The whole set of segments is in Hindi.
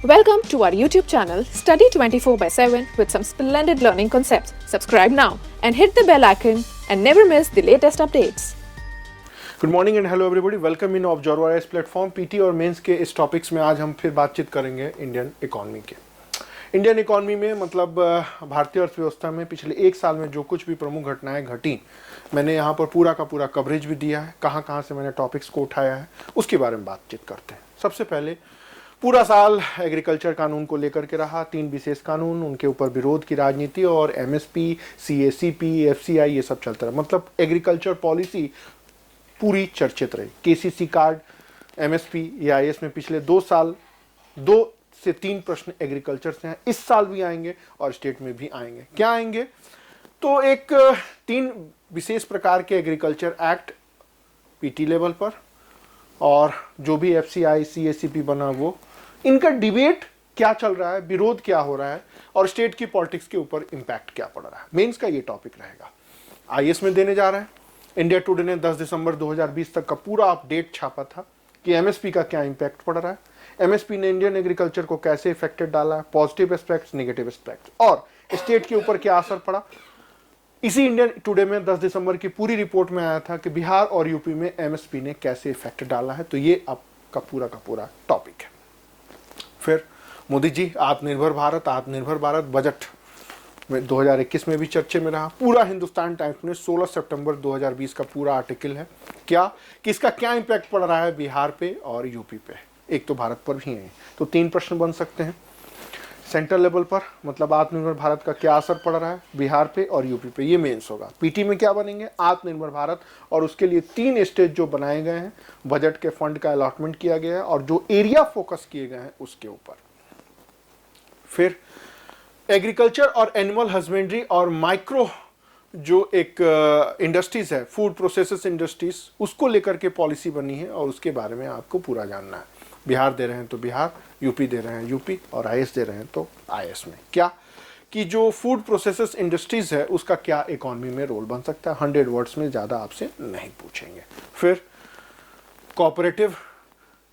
Welcome to our YouTube channel Study 24/7 with some splendid learning concepts. Subscribe now and hit the bell icon and never miss the latest updates. Good morning and hello everybody, welcome in observer इस प्लेटफॉर्म पीटी और मेंस के इस टॉपिक्स में आज हम फिर बातचीत करेंगे इंडियन इकोनॉमी के। इंडियन इकोनॉमी में मतलब भारतीय अर्थव्यवस्था में पिछले एक साल में जो कुछ भी प्रमुख घटनाएं घटी, मैंने यहाँ पर पूरा का पूरा कवरेज भी दिया है। कहाँ कहाँ से मैंने टॉपिक्स को उठाया है उसके बारे में बातचीत करते हैं। सबसे पहले पूरा साल एग्रीकल्चर कानून को लेकर के रहा। 3 विशेष कानून, उनके ऊपर विरोध की राजनीति और एमएसपी, सीएसीपी, एफसीआई ये सब चलता रहा। मतलब एग्रीकल्चर पॉलिसी पूरी चर्चित रही। केसीसी कार्ड, एमएसपी, एआईएस में पिछले 2 साल 2 से 3 प्रश्न एग्रीकल्चर से हैं। इस साल भी आएंगे और स्टेट में भी आएंगे। क्या आएंगे? तो एक 3 विशेष प्रकार के एग्रीकल्चर एक्ट पीटी लेवल पर, और जो भी एफसीआई सीएसीपी बना वो, इनका डिबेट क्या चल रहा है, विरोध क्या हो रहा है और स्टेट की पॉलिटिक्स के ऊपर इंपैक्ट क्या पड़ रहा है। मेंस का ये टॉपिक रहेगा। आईएएस में देने जा रहे हैं। इंडिया टुडे ने 10 दिसंबर 2020 तक का पूरा अपडेट छापा था कि एमएसपी का क्या इंपैक्ट पड़ रहा है, एमएसपी ने इंडियन एग्रीकल्चर को कैसे इफेक्टेड डाला है, पॉजिटिव एस्पेक्ट्स, नेगेटिव एस्पेक्ट्स, और स्टेट के ऊपर क्या असर पड़ा। इसी इंडियन टुडे में 10 दिसंबर की पूरी रिपोर्ट में आया था कि बिहार और यूपी में एमएसपी ने कैसे इफेक्ट डाला है। तो ये आपका पूरा का पूरा टॉपिक है। फिर मोदी जी आत्मनिर्भर भारत बजट में 2021 में भी चर्चे में रहा। पूरा हिंदुस्तान टाइम्स में 16 सितंबर 2020 का पूरा आर्टिकल है क्या कि इसका क्या इंपैक्ट पड़ रहा है बिहार पे और यूपी पे। एक तो भारत पर भी है। तो 3 प्रश्न बन सकते हैं। सेंट्रल लेवल पर मतलब आत्मनिर्भर भारत का क्या असर पड़ रहा है बिहार पे और यूपी पे, ये मेंस होगा। पीटी में क्या बनेंगे? आत्मनिर्भर भारत, और उसके लिए 3 स्टेज जो बनाए गए हैं, बजट के फंड का अलॉटमेंट किया गया है और जो एरिया फोकस किए गए हैं उसके ऊपर। फिर एग्रीकल्चर और एनिमल हस्बेंड्री और माइक्रो जो एक इंडस्ट्रीज है, फूड प्रोसेसेस इंडस्ट्रीज, उसको लेकर के पॉलिसी बनी है और उसके बारे में आपको पूरा जानना है। बिहार दे रहे हैं तो बिहार, यूपी दे रहे हैं यूपी, और आईएएस दे रहे हैं तो आईएएस में क्या कि जो फूड प्रोसेसेस इंडस्ट्रीज है उसका क्या इकोनॉमी में रोल बन सकता है। 100 वर्ड्स में ज़्यादा आपसे नहीं पूछेंगे। फिर कोऑपरेटिव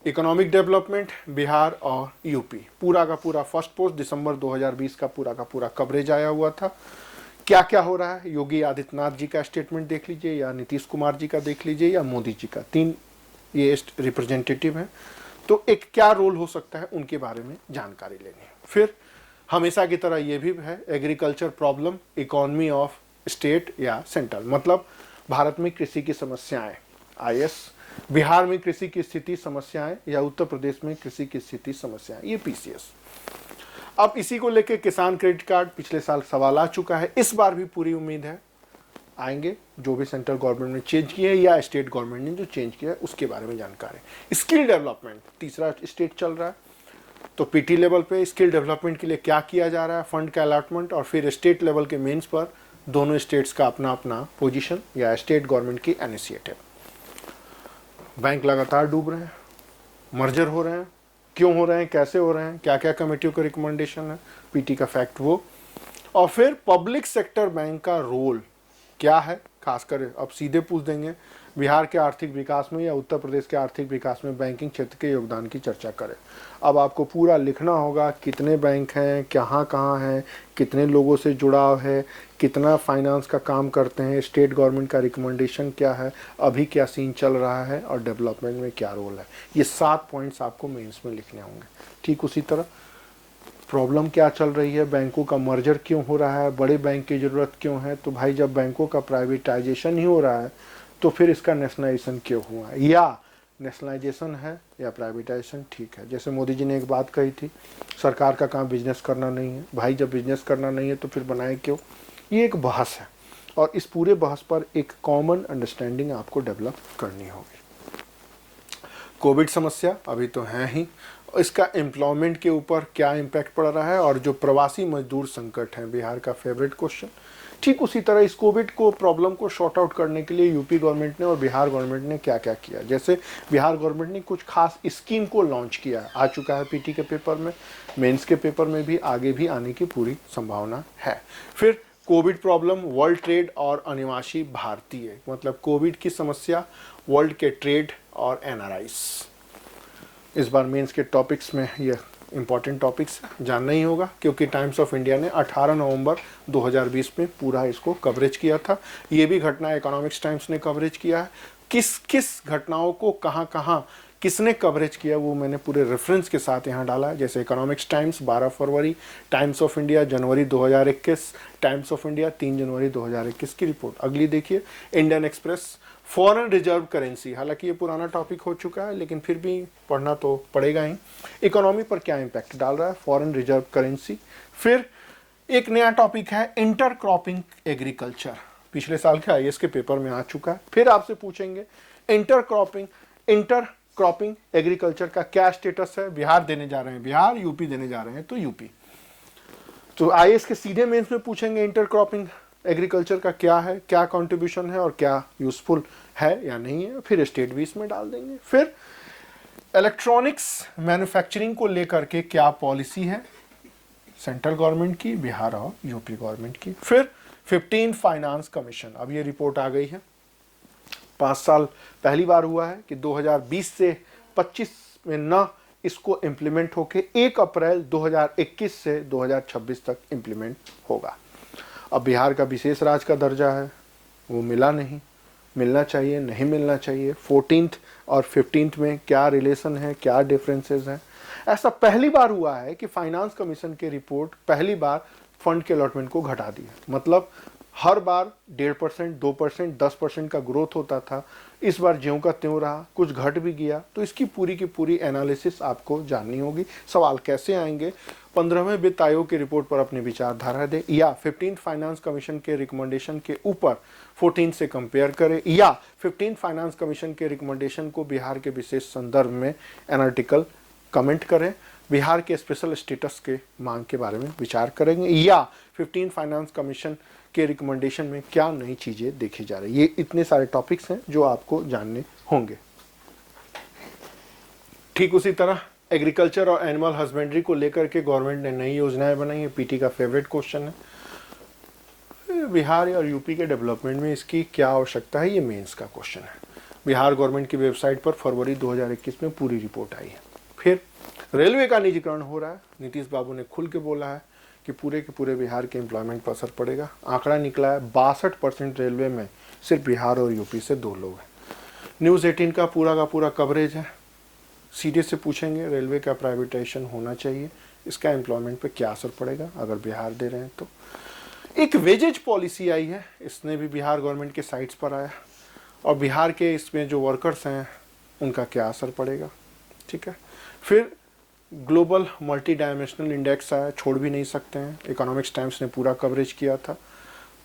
इकोनॉमिक डेवलपमेंट बिहार और यूपी, पूरा का पूरा फर्स्ट पोस्ट दिसंबर 2020 का पूरा कवरेज आया हुआ था। क्या क्या हो रहा है, योगी आदित्यनाथ जी का स्टेटमेंट देख लीजिए, या नीतीश कुमार जी का देख लीजिए, या मोदी जी का, 3 ये रिप्रेजेंटेटिव हैं। तो एक क्या रोल हो सकता है उनके बारे में जानकारी लेनी है। फिर हमेशा की तरह ये भी है agriculture problem, economy of state या सेंट्रल, मतलब भारत में कृषि की समस्याएं, आईएएस, बिहार में कृषि की स्थिति समस्याएं, या उत्तर प्रदेश में कृषि की स्थिति समस्याएं, ये पीसीएस। अब इसी को लेके किसान क्रेडिट कार्ड, पिछले साल सवाल आ चुका है, इस बार भी पूरी उम्मीद है आएंगे। जो भी सेंट्रल गवर्नमेंट ने चेंज किया है या स्टेट गवर्नमेंट ने जो चेंज किया है उसके बारे में जानकारी। स्किल डेवलपमेंट तीसरा स्टेट चल रहा है, तो पीटी लेवल पे स्किल डेवलपमेंट के लिए क्या किया जा रहा है, फंड का अलॉटमेंट, और फिर स्टेट लेवल के मेंस पर दोनों स्टेट्स का अपना अपना पोजीशन या स्टेट गवर्नमेंट की इनिशिएटिव। बैंक लगातार डूब रहे हैं, मर्जर हो रहे हैं, क्यों हो रहे हैं, कैसे हो रहे हैं, क्या क्या कमेटियों का रिकमेंडेशन है, पीटी का फैक्ट वो। और फिर पब्लिक सेक्टर बैंक का रोल क्या है, खासकर अब सीधे पूछ देंगे बिहार के आर्थिक विकास में या उत्तर प्रदेश के आर्थिक विकास में बैंकिंग क्षेत्र के योगदान की चर्चा करें। अब आपको पूरा लिखना होगा, कितने बैंक हैं, कहाँ हैं, कितने लोगों से जुड़ाव है, कितना फाइनेंस का काम करते हैं, स्टेट गवर्नमेंट का रिकमेंडेशन क्या है, अभी क्या सीन चल रहा है, और डेवलपमेंट में क्या रोल है। ये 7 पॉइंट्स आपको मेंस में लिखने होंगे। ठीक उसी तरह प्रॉब्लम क्या चल रही है, बैंकों का मर्जर क्यों हो रहा है, बड़े बैंक की ज़रूरत क्यों है। तो भाई जब बैंकों का प्राइवेटाइजेशन ही हो रहा है तो फिर इसका नेशनलाइजेशन क्यों हुआ है, या नेशनलाइजेशन है या प्राइवेटाइजेशन ठीक है। जैसे मोदी जी ने एक बात कही थी, सरकार का काम बिजनेस करना नहीं है। भाई जब बिजनेस करना नहीं है तो फिर बनाए क्यों। ये एक बहस है और इस पूरे बहस पर एक कॉमन अंडरस्टैंडिंग आपको डेवलप करनी होगी। कोविड समस्या अभी तो है ही, इसका एम्प्लॉयमेंट के ऊपर क्या इम्पैक्ट पड़ रहा है, और जो प्रवासी मजदूर संकट है, बिहार का फेवरेट क्वेश्चन। ठीक उसी तरह इस कोविड को प्रॉब्लम को शॉर्ट आउट करने के लिए यूपी गवर्नमेंट ने और बिहार गवर्नमेंट ने क्या क्या किया। जैसे बिहार गवर्नमेंट ने कुछ खास स्कीम को लॉन्च किया, आ चुका है पीटी के पेपर में, मेंस के पेपर में भी आगे भी आने की पूरी संभावना है। फिर कोविड प्रॉब्लम, वर्ल्ड ट्रेड और अनिवासी भारतीय, मतलब कोविड की समस्या, वर्ल्ड के ट्रेड और एनआरआईस। इस बार मेंस के टॉपिक्स में यह इम्पॉर्टेंट टॉपिक्स जानना ही होगा, क्योंकि टाइम्स ऑफ इंडिया ने 18 नवंबर 2020 में पूरा इसको कवरेज किया था। ये भी घटना इकोनॉमिक्स टाइम्स ने कवरेज किया है। किस किस घटनाओं को कहाँ कहाँ किसने कवरेज किया वो मैंने पूरे रेफरेंस के साथ यहाँ डाला है। जैसे economics times 12 February, times of India January 2021, times of India 3 जनवरी 2021 की रिपोर्ट। अगली देखिए Indian express, foreign reserve currency. हालांकि ये पुराना टॉपिक हो चुका है लेकिन फिर भी पढ़ना तो पड़ेगा ही। इकोनॉमी पर क्या इम्पैक्ट डाल रहा है फॉरेन रिजर्व करेंसी। फिर एक नया टॉपिक है इंटर क्रॉपिंग एग्रीकल्चर, पिछले साल के आईएएस के पेपर में आ चुका है। फिर आपसे पूछेंगे इंटर क्रॉपिंग एग्रीकल्चर का क्या स्टेटस है। बिहार देने जा रहे हैं बिहार, यूपी देने जा रहे हैं तो यूपी। तो आईएएस के सीधे मेंस में पूछेंगे इंटर क्रॉपिंग एग्रीकल्चर का क्या है, क्या कंट्रीब्यूशन है और क्या यूजफुल है या नहीं है। फिर स्टेट भी इसमें डाल देंगे। फिर इलेक्ट्रॉनिक्स मैन्युफैक्चरिंग को लेकर के क्या पॉलिसी है सेंट्रल गवर्नमेंट की, बिहार और यूपी गवर्नमेंट की। फिर 15 फाइनेंस कमीशन, अब ये रिपोर्ट आ गई है। 5 साल पहली बार हुआ है कि 2020 से 25 में ना इसको इम्प्लीमेंट होके 1 अप्रैल 2021 से 2026 तक इम्प्लीमेंट होगा। अब बिहार का विशेष राज्य का दर्जा है, वो मिला नहीं, मिलना चाहिए, नहीं मिलना चाहिए। 14th और 15th में क्या रिलेशन है, क्या डिफरेंसेस हैं। ऐसा पहली बार हुआ है कि फाइनेंस कमीशन की रिपोर्ट पहली बार फंड के अलॉटमेंट को घटा दिया। मतलब हर बार 1.5%, 2%, 10% का ग्रोथ होता था, इस बार ज्यों का त्यों रहा, कुछ घट भी गया। तो इसकी पूरी की पूरी एनालिसिस आपको जाननी होगी। सवाल कैसे आएंगे, 15वें वित्त आयोग की रिपोर्ट पर अपनी विचारधारा दे, या 15th फाइनेंस कमीशन के रिकमेंडेशन के ऊपर 14 से कंपेयर करें, या 15th फाइनेंस कमीशन के रिकमेंडेशन को बिहार के विशेष संदर्भ में एनालिटिकल कमेंट करें, बिहार के स्पेशल स्टेटस के मांग के बारे में विचार करेंगे, या 15th फाइनेंस कमीशन के रिकमेंडेशन में क्या नई चीज़ें देखी जा रही है। ये इतने सारे टॉपिक्स हैं जो आपको जानने होंगे। ठीक उसी तरह एग्रीकल्चर और एनिमल हस्बेंड्री को लेकर के गवर्नमेंट ने नई योजनाएं बनाई है। पीटी का फेवरेट क्वेश्चन है, बिहार और यूपी के डेवलपमेंट में इसकी क्या आवश्यकता है, ये मेंस का क्वेश्चन है। बिहार गवर्नमेंट की वेबसाइट पर फरवरी 2021 में पूरी रिपोर्ट आई है। फिर रेलवे का निजीकरण हो रहा है। नीतीश बाबू ने खुल के बोला है कि पूरे के पूरे बिहार के एम्प्लॉयमेंट पर असर पड़ेगा। आंकड़ा निकला है 62% रेलवे में सिर्फ बिहार और यूपी से 2 लोग हैं। न्यूज़ 18 का पूरा कवरेज है। सीधे से पूछेंगे रेलवे का प्राइवेटाइजेशन होना चाहिए, इसका एम्प्लॉयमेंट पे क्या असर पड़ेगा अगर बिहार दे रहे हैं तो। एक वेजेज पॉलिसी आई है, इसने भी बिहार गवर्नमेंट के साइट्स पर आया, और बिहार के इसमें जो वर्कर्स हैं उनका क्या असर पड़ेगा। ठीक है। फिर ग्लोबल मल्टी डायमेंशनल इंडेक्स आया, छोड़ भी नहीं सकते हैं। इकोनॉमिक्स टाइम्स ने पूरा कवरेज किया था।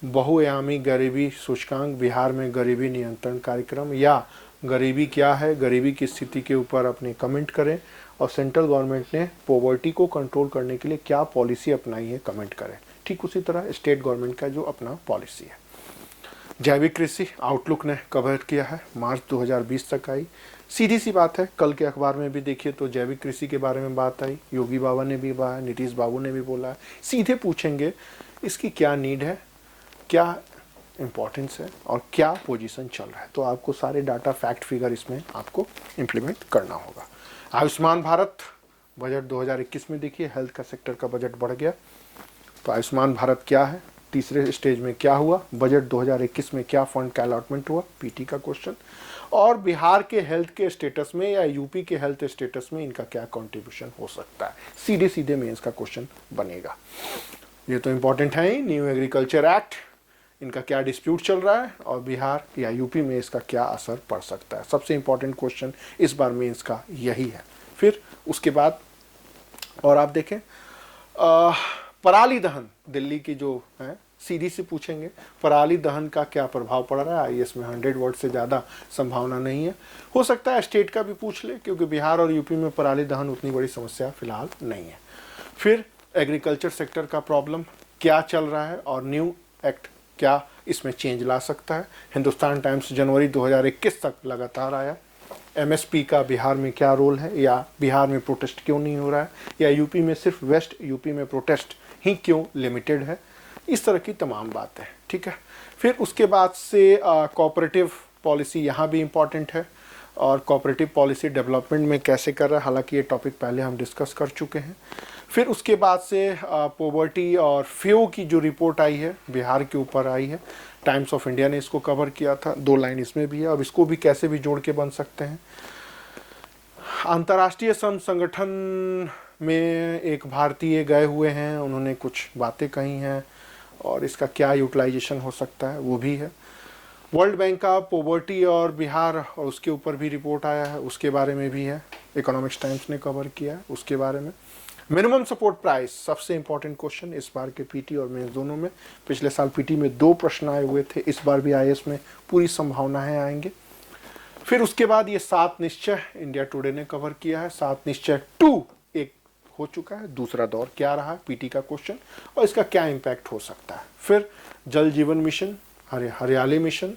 बहुआयामी गरीबी सूचकांक, बिहार में गरीबी नियंत्रण कार्यक्रम, या गरीबी क्या है, गरीबी की स्थिति के ऊपर अपने कमेंट करें, और सेंट्रल गवर्नमेंट ने पॉवर्टी को कंट्रोल करने के लिए क्या पॉलिसी अपनाई है कमेंट करें। ठीक उसी तरह स्टेट गवर्नमेंट का जो अपना पॉलिसी है। जैविक कृषि आउटलुक ने कवर किया है, मार्च 2020 तक आई। सीधी सी बात है, कल के अखबार में भी देखिए तो जैविक कृषि के बारे में बात आई। योगी बाबा ने भी बोला, नीतीश बाबू ने भी बोला है। सीधे पूछेंगे इसकी क्या नीड है, क्या इम्पोर्टेंस है और क्या पोजीशन चल रहा है। तो आपको सारे डाटा फैक्ट फिगर इसमें आपको इम्प्लीमेंट करना होगा। आयुष्मान भारत बजट 2021 में देखिए हेल्थ का सेक्टर का बजट बढ़ गया। तो आयुष्मान भारत क्या है, तीसरे स्टेज में क्या हुआ, बजट 2021 में क्या फंड का अलॉटमेंट हुआ, पीटी का क्वेश्चन, और बिहार के हेल्थ के स्टेटस में या यूपी के हेल्थ स्टेटस में इनका क्या कंट्रीब्यूशन हो सकता है। सीधे सीधे में इसका क्वेश्चन बनेगा। ये तो इंपॉर्टेंट है ही। न्यू एग्रीकल्चर एक्ट, इनका क्या डिस्प्यूट चल रहा है, और बिहार या यूपी में इसका क्या असर पड़ सकता है। सबसे इंपॉर्टेंट क्वेश्चन इस बार में इसका यही है। फिर उसके बाद और आप देखें पराली दहन, दिल्ली की जो है, सीधी से पूछेंगे पराली दहन का क्या प्रभाव पड़ रहा है। आईएएस में 100 वर्ड से ज़्यादा संभावना नहीं है। हो सकता है स्टेट का भी पूछ ले, क्योंकि बिहार और यूपी में पराली दहन उतनी बड़ी समस्या फिलहाल नहीं है। फिर एग्रीकल्चर सेक्टर का प्रॉब्लम क्या चल रहा है, और न्यू एक्ट क्या इसमें चेंज ला सकता है। हिंदुस्तान टाइम्स जनवरी 2021 तक लगातार आया। एमएसपी का बिहार में क्या रोल है, या बिहार में प्रोटेस्ट क्यों नहीं हो रहा है, या यूपी में सिर्फ वेस्ट यूपी में प्रोटेस्ट ही क्यों लिमिटेड है। इस तरह की तमाम बातें। ठीक है। फिर उसके बाद से कोऑपरेटिव पॉलिसी यहाँ भी इम्पॉर्टेंट है। और कोऑपरेटिव पॉलिसी डेवलपमेंट में कैसे कर रहा है, हालांकि ये टॉपिक पहले हम डिस्कस कर चुके हैं। फिर उसके बाद से पॉवर्टी और फेव की जो रिपोर्ट आई है बिहार के ऊपर आई है, टाइम्स ऑफ इंडिया ने इसको कवर किया था, 2 लाइन इसमें भी है। अब इसको भी कैसे भी जोड़ के बन सकते हैं। अंतर्राष्ट्रीय श्रम संगठन में एक भारतीय गए हुए हैं, उन्होंने कुछ बातें कही हैं और इसका क्या यूटिलाइजेशन हो सकता है वो भी है। वर्ल्ड बैंक का पॉवर्टी और बिहार और उसके ऊपर भी रिपोर्ट आया है, उसके बारे में भी है, इकोनॉमिक्स टाइम्स ने कवर किया है उसके बारे में। मिनिमम सपोर्ट प्राइस सबसे इंपॉर्टेंट क्वेश्चन इस बार के पीटी और मेंस दोनों में। पिछले साल पीटी में 2 प्रश्न आए हुए थे, इस बार भी आईएएस में पूरी संभावनाएं आएंगे। फिर उसके बाद ये 7 निश्चय इंडिया टुडे ने कवर किया है। 7 निश्चय 2 एक हो चुका है, दूसरा दौर क्या रहा है पीटी का क्वेश्चन और इसका क्या इम्पैक्ट हो सकता है। फिर जल जीवन मिशन, हरियाली मिशन,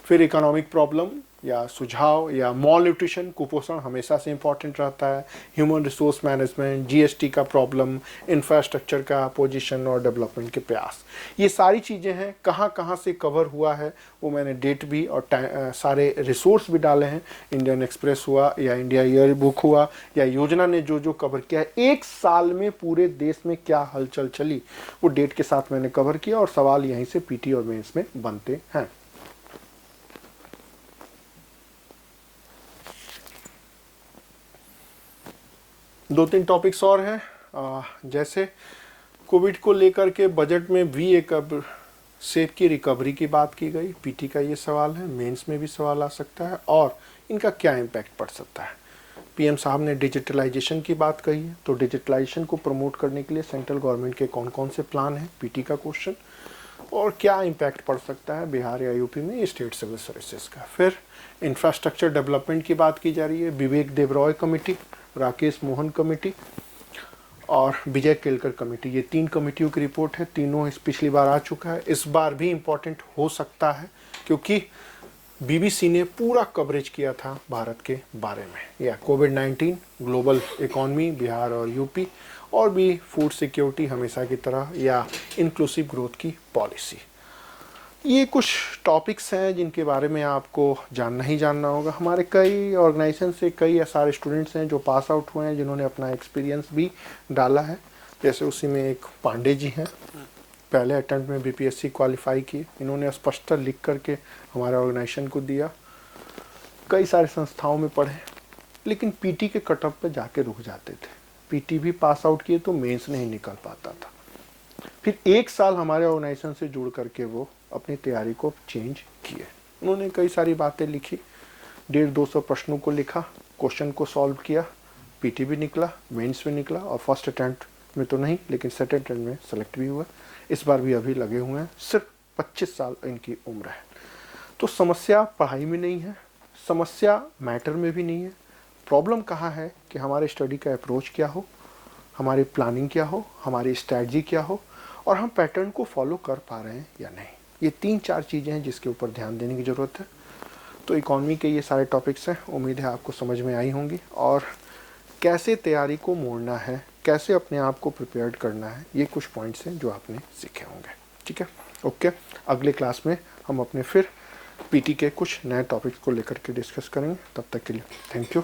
फिर इकोनॉमिक प्रॉब्लम या सुझाव या मॉल न्यूट्रिशन, कुपोषण हमेशा से इम्पॉर्टेंट रहता है, ह्यूमन रिसोर्स मैनेजमेंट, जीएसटी का प्रॉब्लम, इंफ्रास्ट्रक्चर का पोजीशन और डेवलपमेंट के प्रयास, ये सारी चीज़ें हैं। कहाँ कहाँ से कवर हुआ है वो मैंने डेट भी और सारे रिसोर्स भी डाले हैं। इंडियन एक्सप्रेस हुआ या इंडिया ईयर बुक हुआ या योजना ने जो जो कवर किया है, एक साल में पूरे देश में क्या हलचल चली वो डेट के साथ मैंने कवर किया और सवाल यहीं से पीटी और मेंस में बनते हैं। दो तीन टॉपिक्स और हैं, जैसे कोविड को लेकर के बजट में भी एक अब सेफ की रिकवरी की बात की गई, पीटी का ये सवाल है, मेंस में भी सवाल आ सकता है और इनका क्या इम्पैक्ट पड़ सकता है। पीएम साहब ने डिजिटलाइजेशन की बात कही है, तो डिजिटलाइजेशन को प्रमोट करने के लिए सेंट्रल गवर्नमेंट के कौन कौन से प्लान हैं, पीटी का क्वेश्चन, और क्या इम्पैक्ट पड़ सकता है बिहार या यूपी में स्टेट सिविल सर्विसेज का। फिर इंफ्रास्ट्रक्चर डेवलपमेंट की बात की जा रही है, विवेक देबरॉय कमेटी, राकेश मोहन कमेटी और विजय केलकर कमेटी, ये 3 कमेटियों की रिपोर्ट है। तीनों इस पिछली बार आ चुका है, इस बार भी इम्पोर्टेंट हो सकता है क्योंकि बीबीसी ने पूरा कवरेज किया था भारत के बारे में, या कोविड-19, ग्लोबल इकॉनमी, बिहार और यूपी, और भी फूड सिक्योरिटी हमेशा की तरह, या इंक्लूसिव ग्रोथ की पॉलिसी। ये कुछ टॉपिक्स हैं जिनके बारे में आपको जानना ही जानना होगा। हमारे कई ऑर्गेनाइजेशन से कई सारे स्टूडेंट्स हैं जो पास आउट हुए हैं, जिन्होंने अपना एक्सपीरियंस भी डाला है। जैसे उसी में एक पांडे जी हैं, पहले अटेम्प्ट में बीपीएससी क्वालिफाई किए, इन्होंने स्पष्ट लिख करके हमारे ऑर्गेनाइजेशन को दिया। कई सारे संस्थाओं में पढ़े लेकिन पीटी के कटअप पे जाके रुक जाते थे, पीटी भी पास आउट किए तो मेंस नहीं निकल पाता था। फिर 1 साल हमारे ऑर्गेनाइजेशन से जुड़ करके वो अपनी तैयारी को चेंज किए। उन्होंने कई सारी बातें लिखी, 150-200 प्रश्नों को लिखा, क्वेश्चन को सॉल्व किया, पीटी भी निकला, मेंस भी निकला और फर्स्ट अटेम्प्ट में तो नहीं लेकिन सेकंड अटेम्प्ट में सेलेक्ट भी हुआ। इस बार भी अभी लगे हुए हैं, सिर्फ 25 साल इनकी उम्र है। तो समस्या पढ़ाई में नहीं है, समस्या मैटर में भी नहीं है। प्रॉब्लम कहाँ है कि हमारे स्टडी का अप्रोच क्या हो, हमारी प्लानिंग क्या हो, हमारी स्ट्रैटेजी क्या हो और हम पैटर्न को फॉलो कर पा रहे हैं या नहीं। ये 3-4 चीज़ें हैं जिसके ऊपर ध्यान देने की ज़रूरत है। तो इकॉनमी के ये सारे टॉपिक्स हैं, उम्मीद है आपको समझ में आई होंगी और कैसे तैयारी को मोड़ना है, कैसे अपने आप को प्रिपेयर्ड करना है, ये कुछ पॉइंट्स हैं जो आपने सीखे होंगे। ठीक है, ओके। अगले क्लास में हम अपने फिर पीटी के कुछ नए टॉपिक्स को लेकर के डिस्कस करेंगे। तब तक के लिए थैंक यू।